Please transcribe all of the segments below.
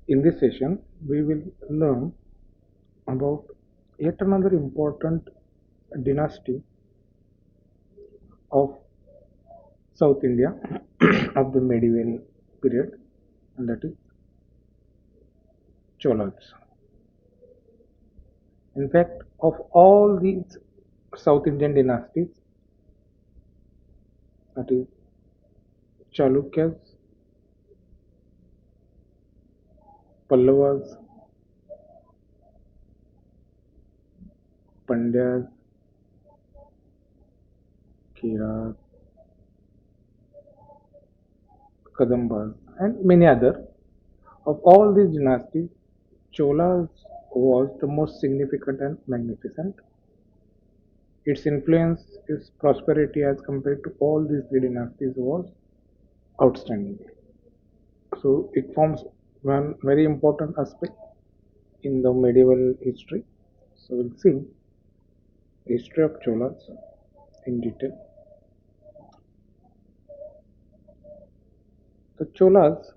In this session, we will learn about yet another important dynasty of South India of the medieval period, and that is Cholas. In fact, of all these South Indian dynasties, that is Chalukyas, Pallavas, Pandyas, Kiras, Kadambas, and many other. Of all these dynasties, Cholas was the most significant and magnificent. Its influence, its prosperity as compared to all these three dynasties was outstanding. So it forms one very important aspect in the medieval history. So we'll see history of Cholas in detail. The Cholas,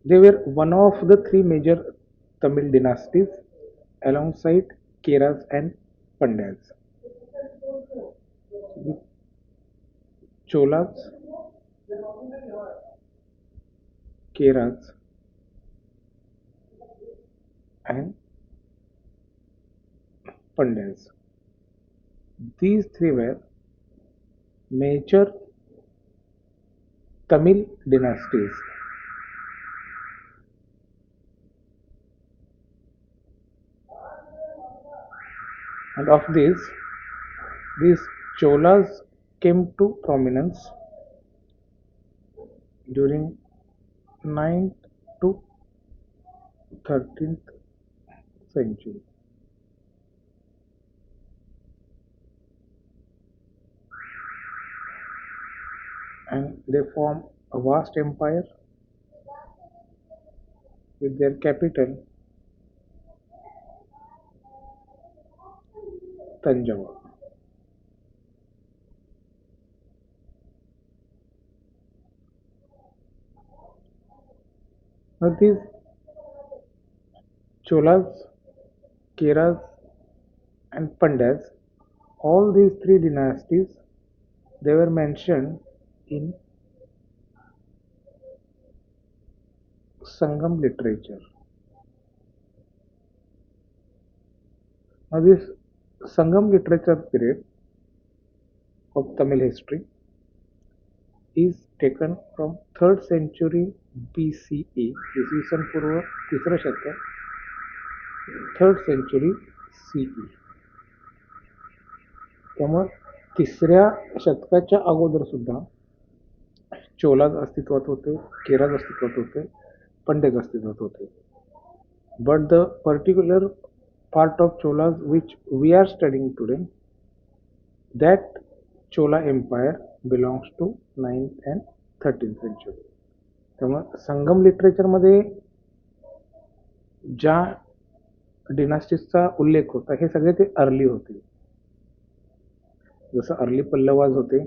they were one of the three major Tamil dynasties alongside Keras and Pandyas. The Cholas, Keras, and Pandyas. These three were major Tamil dynasties. And of these Cholas came to prominence during 9th to 13th century. And they form a vast empire with their capital Tanjavur. Now these Cholas, Keras, and Pandyas, all these three dynasties, they were mentioned in Sangam literature. Now this Sangam literature period of Tamil history is taken from 3rd century BCE, इसवी सन पूर्व तिसरं शतक, 3rd century CE. त्यामुळे तिसऱ्या शतकाच्या अगोदर सुद्धा चोलाज अस्तित्वात होते, केराज अस्तित्वात होते, पंड्याज अस्तित्वात होते. But the particular part of Cholas which we are studying today, that Chola Empire belongs to 9th and 13th century. त्यामुळे संगम लिटरेचरमध्ये ज्या डिनास्टीजचा उल्लेख होता हे सगळे ते अर्ली होते. जसं अर्ली पल्लवाज होते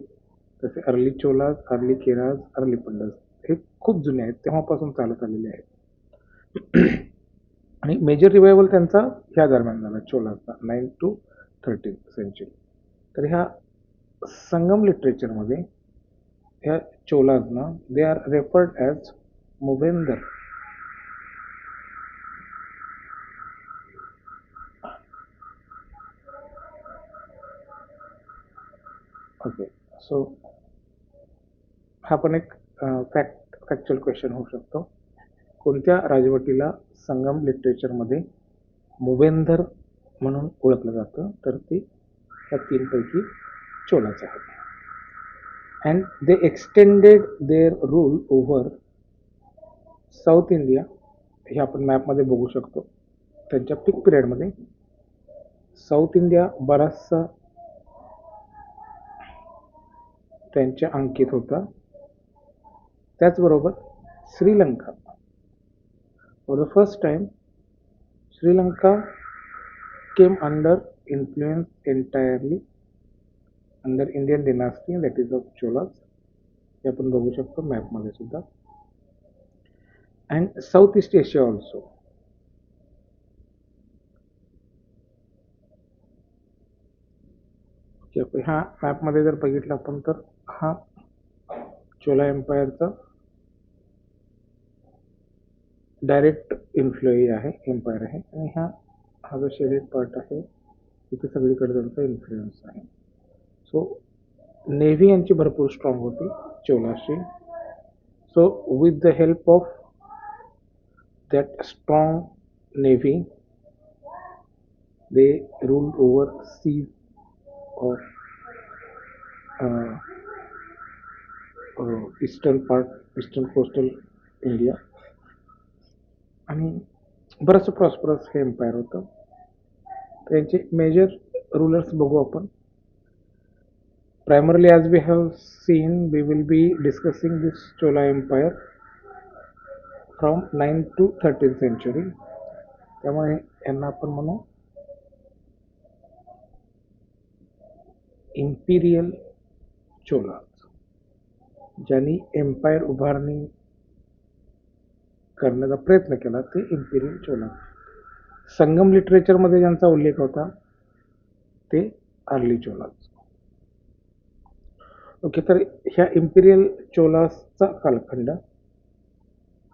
तसे early Cholas, early Cheras, early Pandyas हे खूप जुने आहेत, तेव्हापासून चालत आलेले आहेत. आणि मेजर रिवायवल त्यांचा ह्या दरम्यान झाला चोलाचा 9th to 13th सेंचुरी. तर ह्या संगम लिटरेचरमध्ये ह्या चोलाजना they are referred as Muvendar. Okay, so हा पण एक फॅक्च्युअल क्वेश्चन होऊ शकतो. कोणत्या राजवटीला संगम लिटरेचरमध्ये मुवेंदर म्हणून ओळखलं जातं? तर ती या तीनपैकी चोलाच आहे. And they extended their rule over south India. हे आपण मॅपमध्ये बघू शकतो. त्यांच्या पीक पिरियडमध्ये साऊथ इंडिया बराचसा त्यांच्या अंकित होता. त्याचबरोबर Sri Lanka, for the first time Sri Lanka came under influence entirely under Indian dynasty, that is of Cholas. हे आपण बघू शकतो मॅपमध्ये सुद्धा. and Southeast Asia also. ह्या मॅपमध्ये जर बघितलं आपण तर हा चोला एम्पायरचा डायरेक्ट इन्फ्लुई आहे, एम्पायर आहे, आणि हा जो शेडेड पार्ट आहे तिथे सगळीकडे त्यांचा इन्फ्लुएन्स आहे. सो नेव्ही यांची भरपूर स्ट्रॉंग होती चोलाशी. So with the help of that strong navy they ruled over seas of uh, eastern coastal India, आणि बरंचसं प्रॉस्परस हे एम्पायर होतं. त्यांचे मेजर रूलर्स बघू आपण. Primarily, as we have seen, we will be discussing this Chola Empire from 9th to 13th century. त्यामुळे यांना आपण म्हणू इम्पिरियल चोला, ज्यांनी एम्पायर उभारणी करण्याचा प्रयत्न केला ते इम्पिरियल चोला. संगम लिटरेचरमध्ये ज्यांचा उल्लेख होता ते अर्ली चोलाज. ओके, तर ह्या इम्पिरियल चोलासचा कालखंड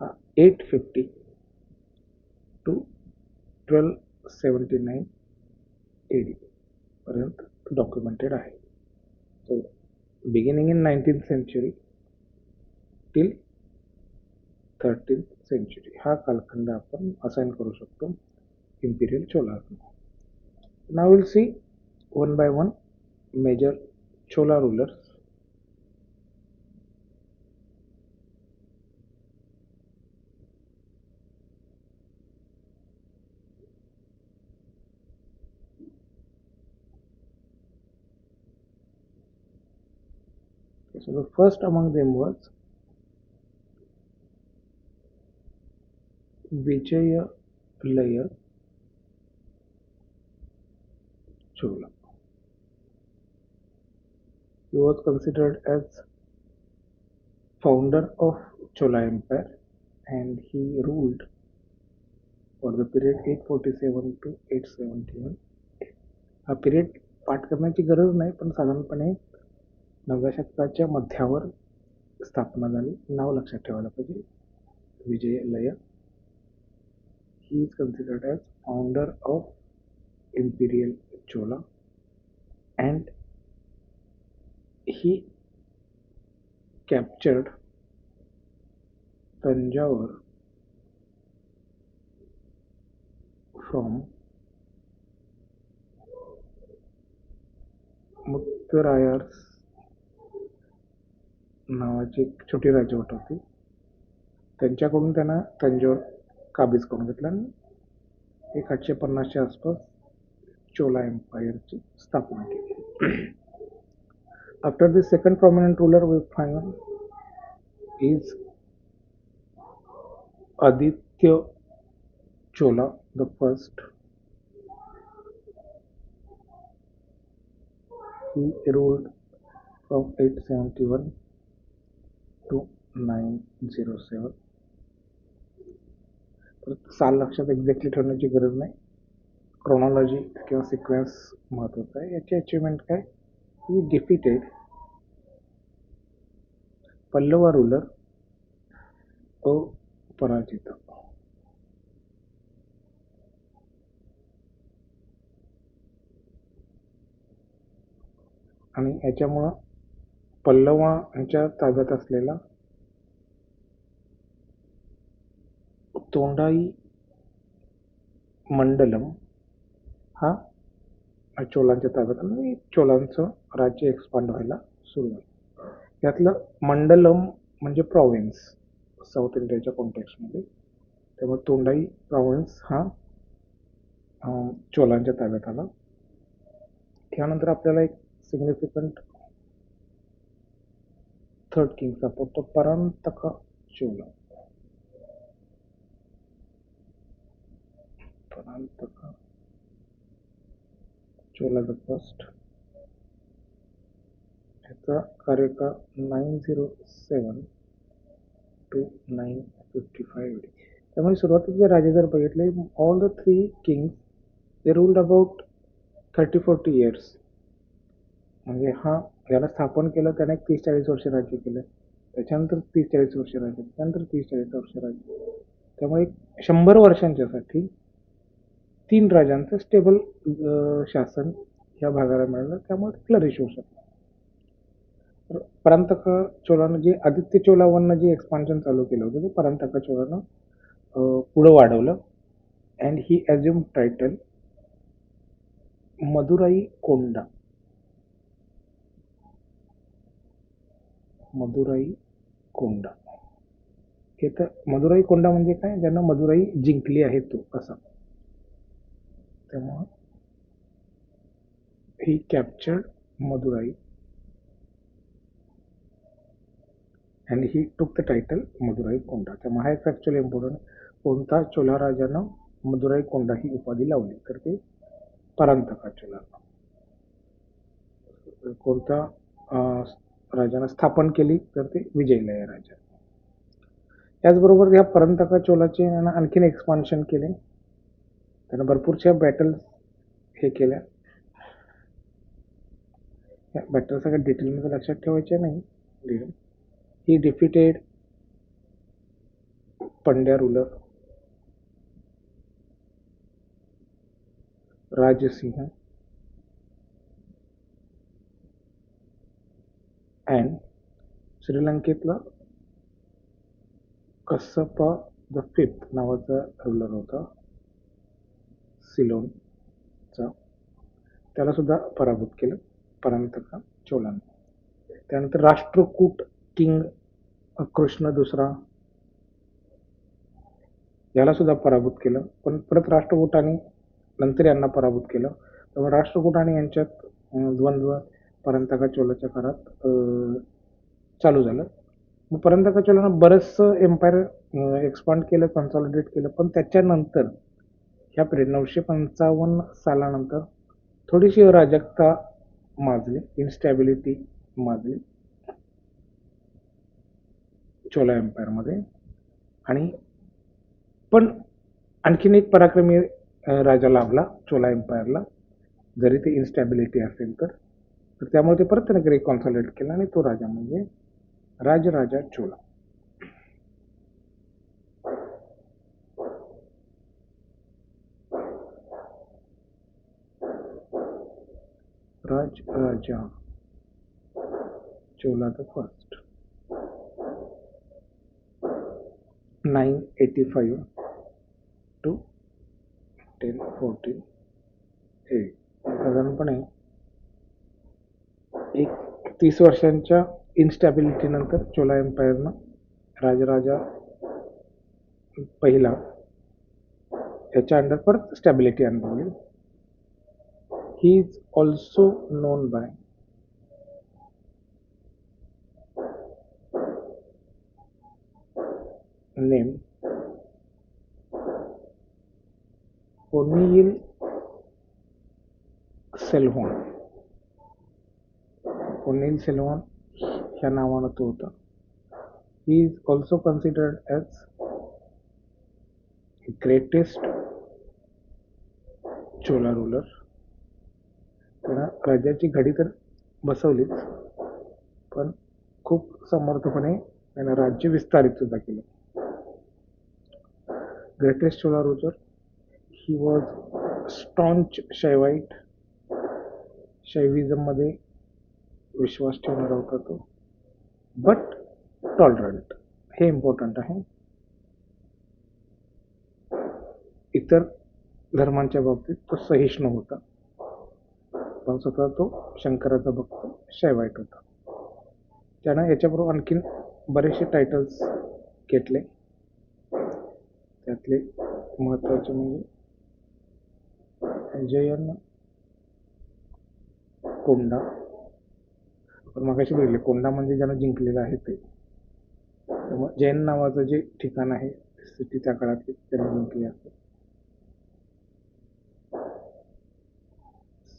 हा 850 टू 1279 AD पर्यंत डॉक्युमेंटेड आहे. So beginning in 19th century till 13th century हा कालखंड आपण असाइन करू शकतो imperial Chola. Now will see one by one major Chola rulers. So the first among them was Vijayalaya Chola. He was considered as founder of Chola Empire, and he ruled for the period 847 to 871. हा period पाठ करण्याची गरज नाही, पण साधारणपणे 9व्या शतकाच्या मध्यावर स्थापना झाली. नाव लक्षात ठेवायला पाहिजे, विजयलया. He is considered as founder of Imperial Chola, and he captured Tanjore from मुत्तरायर्स नावाची एक छोटी राजवट होती, त्यांच्याकडून त्यांना तंजोर काबीज करून घेतला आणि 1850च्या आसपास चोला एम्पायरची स्थापना केली. After this second prominent ruler we find is Aditya Chola the first. He ruled from 871 to 907. तर साल लक्षात एक्झॅक्टली ठेवण्याची गरज नाही, क्रोनॉलॉजी किंवा सिक्वेन्स महत्वाचा आहे. याची अचिव्हमेंट काय, ही डिफिटेड पल्लवा रूलर अपराजित. आणि याच्यामुळं पल्लवा यांच्या ताब्यात असलेला तोंडाई मंडलम हा चोलांच्या ताब्यात आला आणि चोलांचं राज्य एक्सपांड व्हायला सुरू झालं. यातलं मंडलम म्हणजे प्रॉव्हिन्स साऊथ इंडियाच्या कॉन्टेक्स्टमध्ये, त्यामुळे तोंडाई प्रॉव्हिन्स हा चोलांच्या ताब्यात आला. त्यानंतर आपल्याला एक सिग्निफिकंट थर्ड किंग सापडतो, परांतका चोला. परांतका चोला द फर्स्ट. ह्याचा कार्यकाळ 907 टू 955 AD. त्यामुळे सुरुवातीचे राजे जर बघितले, all the 3 Kings they ruled about 30-40 years. म्हणजे याला स्थापन केलं त्याने 30-40 वर्ष राज्य केलं, त्याच्यानंतर 30-40 वर्ष राज्य, त्यानंतर 30-40 वर्ष राज्य. त्यामुळे 100 वर्षांच्यासाठी 3 राजांचं स्टेबल शासन ह्या भागाला मिळालं, त्यामुळे फ्लरिश होऊ शकलं. परांतका चोलानं जे आदित्य चोलावरनं जे एक्सपान्शन चालू केलं होतं ते परांतका चोलानं पुढं वाढवलं. And he assume title Madurai कोंडा. मदुराई कोंडा हे तर मदुराई कोंडा म्हणजे काय, ज्यांना मदुराई जिंकली आहे तो असा. त्यामुळं he captured Madurai and he took the title Madurai कोंडा. त्यामुळे हा एक ॲक्च्युअली इम्पॉर्टंट, कोणता चोला राजानं मदुराई कोंडा ही उपाधी लावली, तर ते परांतका चोलानं. कोणता राजानं स्थापन केली, तर ते विजयलय राजा. त्याचबरोबर या परांतका चोलाचे आणखीन एक्सपान्शन केले, त्यानं भरपूरशा बॅटल्स हे केल्या. या बॅटल सगळ्या डिटेलमध्ये लक्षात ठेवायच्या नाही. He defeated Pandya ruler Rajasimha and श्रीलंकेतला कस्सपा द फिफ्थ नावाचा रूलर होता सिलोनचा, त्याला सुद्धा पराभूत केलं परांतका चोलानं. त्यानंतर राष्ट्रकूट किंग कृष्ण दुसरा याला सुद्धा पराभूत केलं, पण परत राष्ट्रकूटाने नंतर यांना पराभूत केलं. त्यामुळे राष्ट्रकूटाने यांच्यात द्वंद्व परांतका चोलाच्या काळात चालू झालं. मग परांतका चोलानं बरंचसं एम्पायर एक्सपांड केलं, कन्सॉलिडेट केलं, पण त्याच्यानंतर ह्या पिरियड 955 सालानंतर थोडीशी अराजकता माजली, इन्स्टॅबिलिटी माजली चोला एम्पायरमध्ये. आणि पण आणखीन एक पराक्रमी राजा लाभला चोला एम्पायरला, जरी ते इन्स्टॅबिलिटी असेल तर. त्यामुळे ते परत त्याने रिकॉन्सॉलिडेट केलं आणि तो राजा म्हणजे राजराजा चोला. राजराजा चोला द फर्स्ट 985 to 1014 हे साधारणपणे एक 30 वर्षांच्या इन्स्टॅबिलिटी नंतर चोला एम्पायरनं राजराजा पहिला ह्याच्या अंडर परत स्टॅबिलिटी अनुभवली. He is also known by name Ponniyin Selvan. Ponniyin Selvan ह्या नावानं तो होता. He is also considered as greatest Chola ruler. त्यानं राज्याची घडी तर बसवलीच, पण खूप समर्थपणे त्यानं राज्य विस्तारित सुद्धा केलं. Greatest Chola ruler. He was staunch Shaivite. शैविझममध्ये विश्वास ठेवणारा होता तो, बट टॉलरंट. हे इम्पॉर्टंट आहे. इतर धर्मांच्या बाबतीत तो सहिष्णू होता, पण स्वतः तो शंकराचा भक्त शैवाईट होता. त्यानं याच्याबरोबर आणखीन बरेचसे टायटल्स घेतले. त्यातले महत्त्वाचे म्हणजे जयन कोंडा. पण मगाशी बघितले कोंडा म्हणजे ज्यानं जिंकलेलं आहे ते. त्यामुळे जैन नावाचं जे ठिकाण आहे सिटी त्या काळात त्याने जिंकले आहे.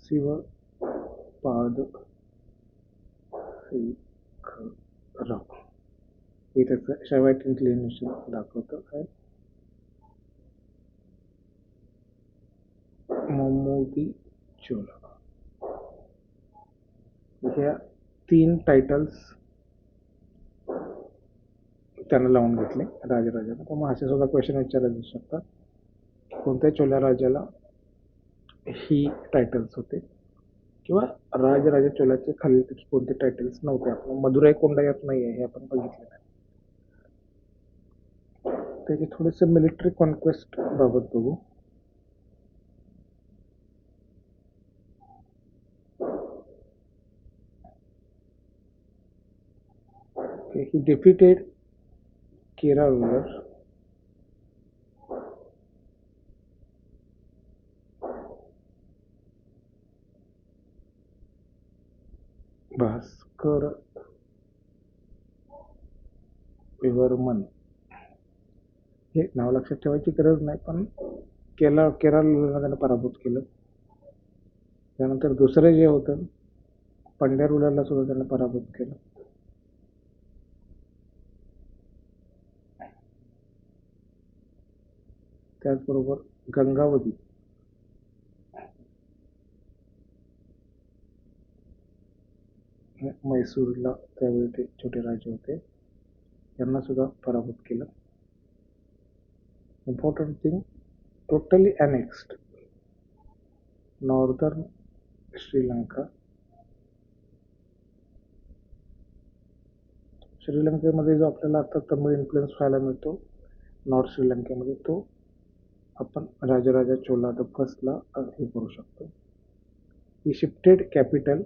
शिवपाद शिखर. हे त्याचं शेवट इन्क्लिनेशन दाखवतं. आहे मोहम्मदी चोला. ह्या 3 टायटल्स त्यानं लावून घेतले राजराजाला. तर मग असे सुद्धा क्वेश्चन विचारले जाऊ शकतात, कोणत्या चोला राजाला ही टायटल्स होते, किंवा राजराजा चोलाचे खाली कोणते टायटल्स नव्हते. आपण मदुराई कोंडा यात नाही आहे हे आपण बघितलेलं आहे. त्याचे थोडेसे मिलिटरी कॉन्क्वेस्ट बाबत बघू. ही डिफिटेड केरा रुलर भास्कर विवर्मन. हे नाव लक्षात ठेवायची गरज नाही, पण केरळला त्यानं पराभूत केलं. त्यानंतर दुसरं जे होतं पंड्या रुलरला सुद्धा त्यानं पराभूत केलं. त्याचबरोबर गंगावती मैसूरला त्यावेळी ते छोटे राजे होते, यांना सुद्धा पराभूत केलं. Important thing, totally annexed northern Sri Lanka. श्रीलंकेमध्ये जो आपल्याला आता तमिळ इन्फ्लुएन्स पाहायला मिळतो नॉर्थ श्रीलंकेमध्ये, तो आपण राजराजा चोला द फर्स्टला हे करू शकतो. He shifted capital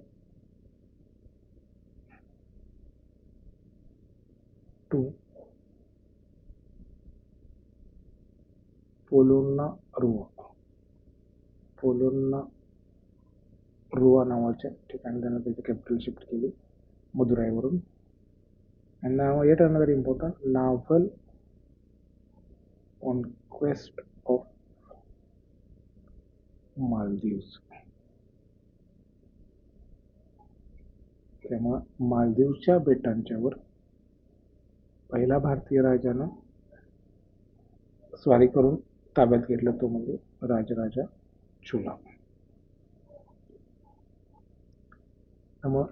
to Polonnaruwa नावाच्या ठिकाणी त्यानं त्याची कॅपिटल शिफ्ट केली मदुराईवरून. And now yet another important naval conquest of Maldives. त्यामुळं मालदीवच्या बेटांच्यावर पहिला भारतीय राजानं स्वारी करून ताब्यात घेतलं, तो म्हणजे राजराजा चोला. त्यामुळं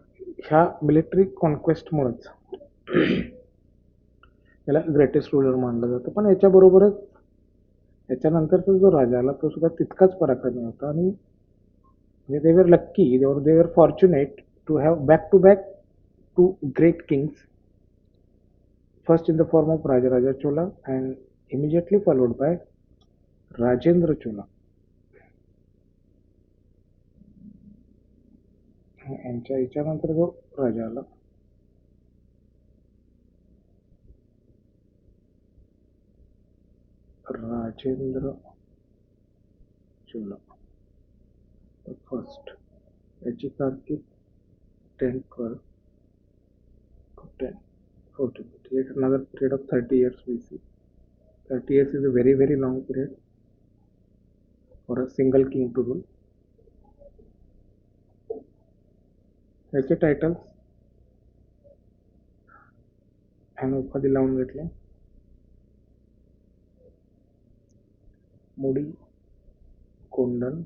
ह्या मिलिटरी कॉन्क्वेस्टमुळेच याला ग्रेटेस्ट रूलर मानलं जातं. पण याच्याबरोबरच याच्यानंतरचा जो राजा आला तो सुद्धा तितकाच पराक्रमी होता. आणि दे वर lucky, they were fortunate to have back to back two great kings, first in the form of Rajaraja Chola and immediately followed by Rajendra Chola. यांच्या याच्यानंतर जो राजा आला राजेंद्र चोला फर्स्ट, याची कारकीर्द 1012 to 1014. Yet another period of 30 years we see. 30 years is a very long period for a single king to rule. याचे titles आणि उपाधी लावून घेतले. मुडी Condon,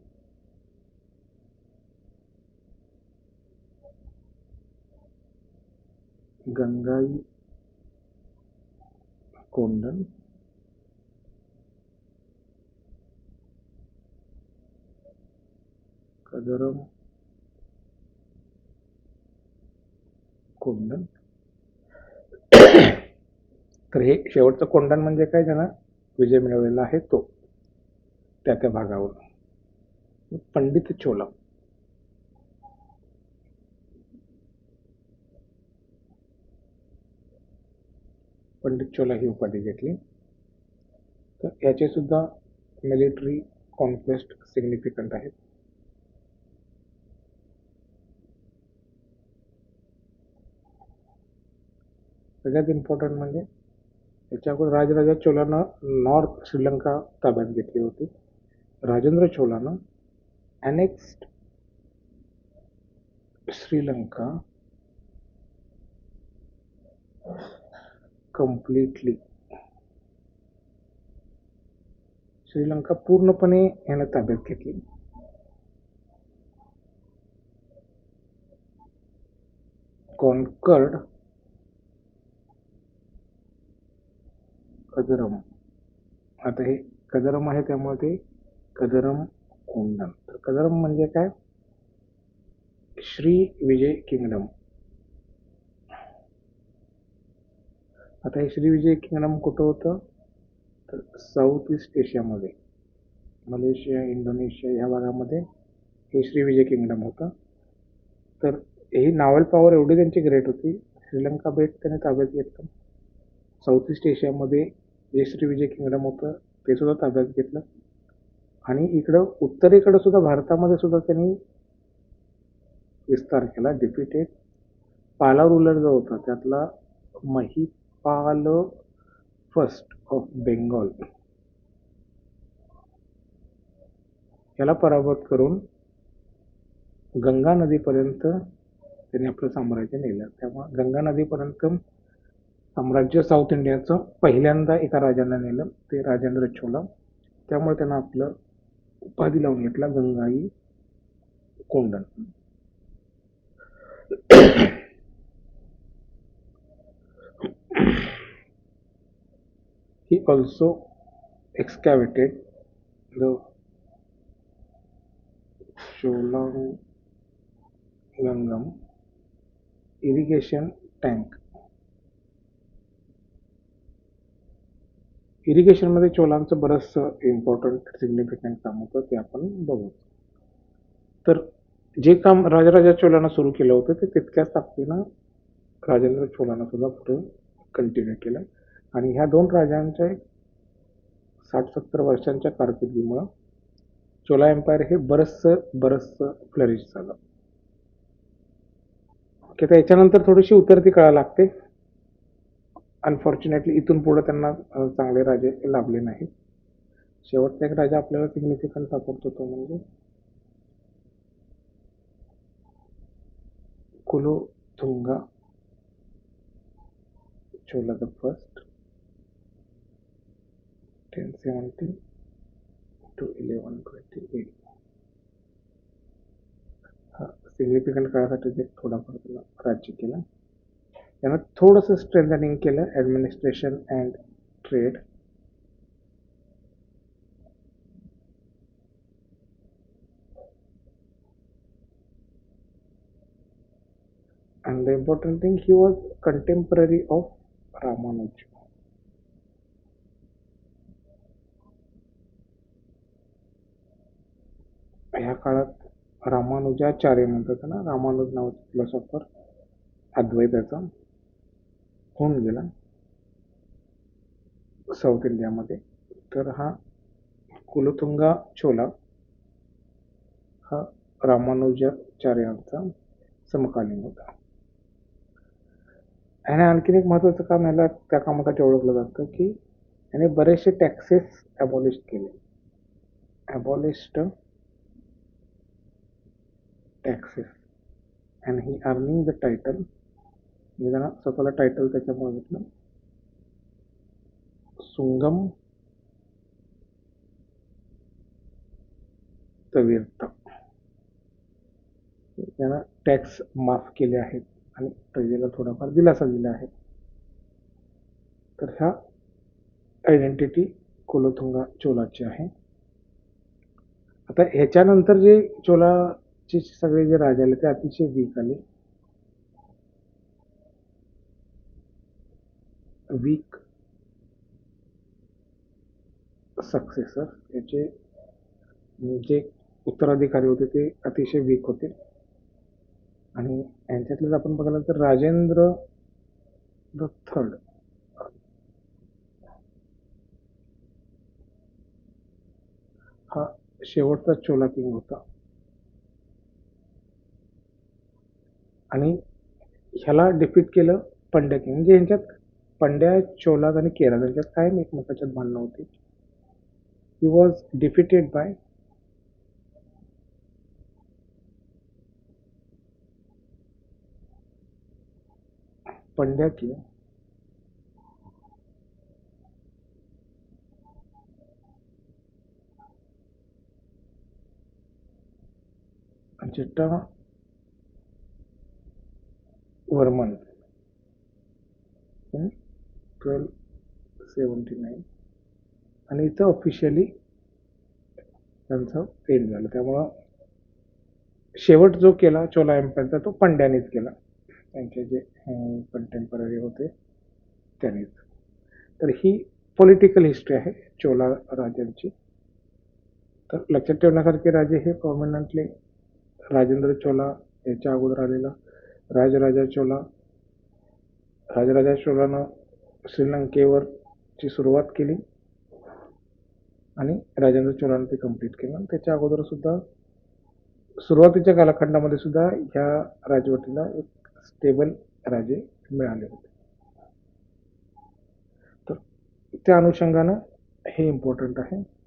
Gangai Condon, Kadaram Condon. तर हे शेवटचं कोंडन म्हणजे काय, ज्यानं विजय मिळवलेला आहे तो त्या भागावर. पंडित चोला, पंडित चोला ही उपाधी घेतली. तर याचे सुद्धा मिलिटरी कॉन्क्वेस्ट सिग्निफिकंट आहेत. सगळ्यात इम्पॉर्टंट म्हणजे याच्या अगोदर राजराजा चोलानं नॉर्थ श्रीलंका ताब्यात घेतली होती. राजेंद्र चोलानं अनेक्स्ड श्रीलंका, कम्प्लिटली. श्रीलंका पूर्णपणे यानं ताब्यात घेतली. कॉन्कर्ड कदरम. आता हे कदरम आहे त्यामुळे ते कदरम कोंडण. तर कदरम म्हणजे काय? श्री विजय किंगडम. आता हे श्री विजय किंगडम कुठं होतं? तर साऊथ ईस्ट एशियामध्ये, मलेशिया, इंडोनेशिया ह्या भागामध्ये हे श्री विजय किंगडम होतं. तर ही नावल पॉवर एवढी त्यांची ग्रेट होती, श्रीलंका बेट त्याने ताब्यात घेतलं. साऊथ ईस्ट एशियामध्ये जे श्री विजय किंगडम होतं ते सुद्धा ताब्यात घेतलं. आणि इकडं उत्तरेकडं सुद्धा भारतामध्ये सुद्धा त्यांनी विस्तार केला. डिफिटेड पाला रुलर जो होता त्यातला महिपाल फर्स्ट ऑफ बेंगॉल याला पराभूत करून गंगा नदीपर्यंत त्यांनी आपलं साम्राज्य नेलं. त्यामुळे गंगा नदीपर्यंत साम्राज्य साऊथ इंडियाचं पहिल्यांदा एका राजानं नेलं, ते राजेंद्र चोला. त्यामुळे त्यांना आपलं उपाधी लावून घेतला Gangai कोंडण. He also excavated the Cholangangam irrigation tank. इरिगेशनमध्ये चोलांचं बरंचसं इम्पॉर्टंट सिग्निफिकंट काम होतं, ते आपण बघू. तर जे काम राजराजा चोलानं सुरू केलं होतं ते तितक्याच ताकदीनं राजेंद्र चोलानं सुद्धा पुढे कंटिन्यू केलं. आणि ह्या दोन राजांच्या 60-70 वर्षांच्या कारकिर्दीमुळं चोला एम्पायर हे बरंचसं फ्लरिश झालं. की आता याच्यानंतर थोडीशी उतरती कळा लागते. अनफॉर्च्युनेटली इथून पुढे त्यांना चांगले राजे लाभले नाहीत. शेवटचा एक राजा आपल्याला सिग्निफिकंट सापडतो तो म्हणजे कुलोथुंगा चोला द फर्स्ट 1017 to 1128. हा सिग्निफिकंट काळासाठी ते थोडाफार त्याला राज्य केलं. यानं थोडंसं स्ट्रेंथनिंग केलं administration and trade. And the important thing, he was contemporary of Ramanuja. ह्या काळात रामानुजाचार्य म्हणतात ना, रामानुज नावाचा फिलॉसॉफर अद्वैताचा होऊन गेला साऊथ इंडियामध्ये. तर हा कुलोथुंगा चोला हा रामानुजाचार्यांचा समकालीन होता. आणि आणखीन एक महत्त्वाचं काम याला त्या कामासाठी ओळखलं जातं की याने बरेचसे टॅक्सेस ॲबॉलिश केले. Abolished taxes and he earning the title. म्हणजे त्यांना स्वतःला टायटल त्याच्यामुळे घेतलं सुंगम तवीर्त. त्यांना टॅक्स माफ केले आहेत आणि प्रजेला थोडाफार दिलासा दिला आहे. तर ह्या आयडेंटिटी कुलोथुंगा चोलाची आहे. आता ह्याच्यानंतर जे चोलाचे सगळे जे राजे आले ते अतिशय वीक आले. वीक सक्सेसर, याचे जे उत्तराधिकारी होते ते अतिशय वीक होते. आणि यांच्यातलेच आपण बघायला तर राजेंद्र द थर्ड हा शेवटचा चोला किंग होता. आणि ह्याला डिफीट केलं पंड्या किंग. म्हणजे यांच्यात पंड्या, चोलाज आणि केराज यांच्यात काय एकमेकाच्यात भांडणं होती. He was defeated by Pandya king Jatavarman in 1279 आणि इथं ऑफिशियली त्यांचं एंड झालं. त्यामुळं शेवट जो केला चोला एम्पायरचा तो पंड्यानेच केला, त्यांचे जे कंटेम्पररी होते त्यांनीच. तर ही पॉलिटिकल हिस्ट्री आहे चोला राजांची. तर लक्षात ठेवण्यासारखे राजे हे प्रॉमिनंटली राजेंद्र चोला याच्या अगोदर आलेला राजराजा चोला. राजराजा चोलानं श्रीलंकेवरची सुरुवात केली आणि राजेंद्र चोलानं ते कंप्लीट केलं. त्याच्या अगोदर सुद्धा सुरुवातीच्या कालखंडामध्ये सुद्धा ह्या राजवटीला एक स्टेबल राजे मिळाले होते. तर त्या अनुषंगानं हे इम्पॉर्टंट आहे.